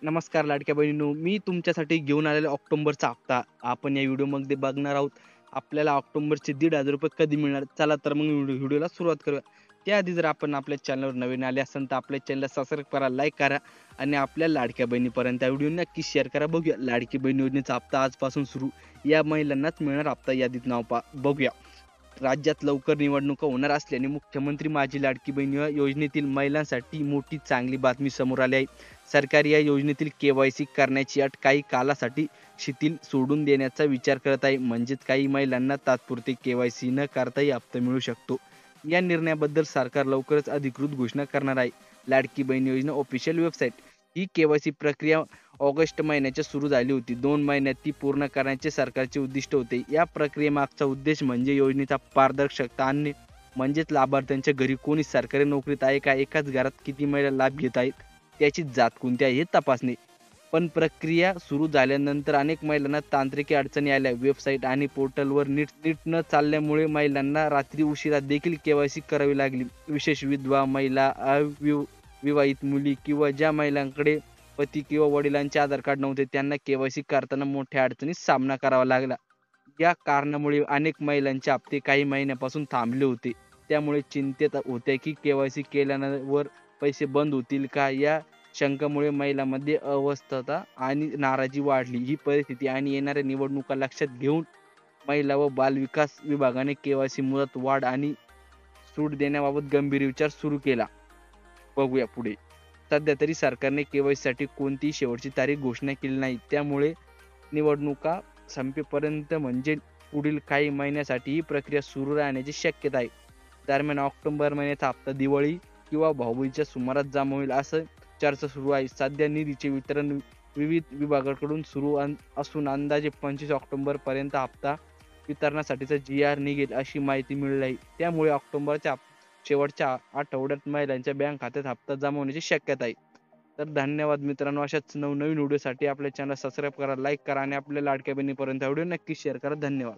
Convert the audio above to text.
नमस्कार लाडक्या बहिणींनो, मी तुमच्यासाठी घेऊन आलेला ऑक्टोबरचा हप्ता आपण या व्हिडिओमध्ये बघणार आहोत. आपल्याला ऑक्टोबरचे ₹1,500 कधी मिळणार? चला तर मग व्हिडिओला सुरुवात करूया. त्याआधी जर आपण आपल्या चॅनलवर नवीन आले असाल तर आपल्या चॅनलला सबस्क्राईब करा, लाईक करा आणि आपल्या लाडक्या बहिणीपर्यंत व्हिडिओ नक्की शेअर करा. बघूया लाडकी बहीण योजनेचा हप्ता आजपासून सुरू. या महिलांनाच मिळणार हप्ता, यादीत नाव बघूया. राज्यात लवकर निवडणुका होणार असल्याने मुख्यमंत्री माझी लाडकी बहीण योजनेतील महिलांसाठी मोठी चांगली बातमी समोर आली आहे. सरकार या योजनेतील केवायसी करण्याची अट काही कालासाठी शिथिल सोडून देण्याचा विचार करत आहे. म्हणजेच काही महिलांना तात्पुरते केवायसी न करताही हप्ता मिळू शकतो. या निर्णयाबद्दल सरकार लवकरच अधिकृत घोषणा करणार आहे. लाडकी बहीण योजना ऑफिशियल वेबसाईट. ही केवायसी प्रक्रिया ऑगस्ट महिन्याच्या सुरू झाली होती. 2 महिन्यात ती पूर्ण करण्याचे सरकारचे उद्दिष्ट होते. या प्रक्रियेमागचा उद्देश म्हणजे योजनेचा पारदर्शकता आणणे. म्हणजेच लाभार्थ्यांच्या घरी कोणी सरकारी नोकरीत आहे का, एकाच घरात किती महिला लाभ घेत आहेत, त्याची जात कोणती आहे हे तपासणे. पण प्रक्रिया सुरू झाल्यानंतर अनेक महिलांना तांत्रिक अडचणी आल्या. वेबसाईट आणि पोर्टलवर नीट न चालल्यामुळे महिलांना रात्री उशिरा देखील केवायसी करावी लागली. विशेष विधवा महिला, विवाहित मुली किंवा ज्या महिलांकडे पती किंवा वडिलांचे आधार कार्ड नव्हते त्यांना केवायसी करताना मोठ्या अडचणीचा सामना करावा लागला. या कारणामुळे अनेक महिलांचे हप्ते काही महिन्यापासून थांबले होते. त्यामुळे चिंतेत होत्या की केवायसी केल्यावर पैसे बंद होतील का? या शंकामुळे महिलांमध्ये अस्वस्थता आणि नाराजी वाढली. ही परिस्थिती आणि येणाऱ्या निवडणुका लक्षात घेऊन महिला व बालविकास विभागाने केवायसी मुदत वाढ आणि सूट देण्याबाबत गंभीर विचार सुरू केला. बघूया पुढे. सध्या तरी सरकारने केवायसीसाठी कोणतीही शेवटची तारीख घोषणा केली नाही. त्यामुळे निवडणुका संपेपर्यंत म्हणजे पुढील काही महिन्यासाठी ही प्रक्रिया सुरू राहण्याची शक्यता आहे. दरम्यान ऑक्टोबर महिन्याचा हप्ता दिवाळी किंवा भाऊबीजेच्या सुमारास जमा होईल असं चर्चा सुरू आहे. सध्या निधीचे वितरण विविध विभागाकडून सुरू असून अंदाजे 25 ऑक्टोबरपर्यंत हप्ता वितरणासाठीचा GR निघेल अशी माहिती मिळाली आहे. त्यामुळे ऑक्टोबरच्या शेवटच्या आठवड्यात महिलांच्या बँक खात्यात हप्ता जमा होण्याची शक्यता आहे. तर धन्यवाद मित्रांनो. अशाच नवनवीन व्हिडिओसाठी आपल्या चॅनल सबस्क्राईब करा, लाईक करा आणि आपल्या लाडक्या बहिणीपर्यंत व्हिडिओ नक्की शेअर करा. धन्यवाद.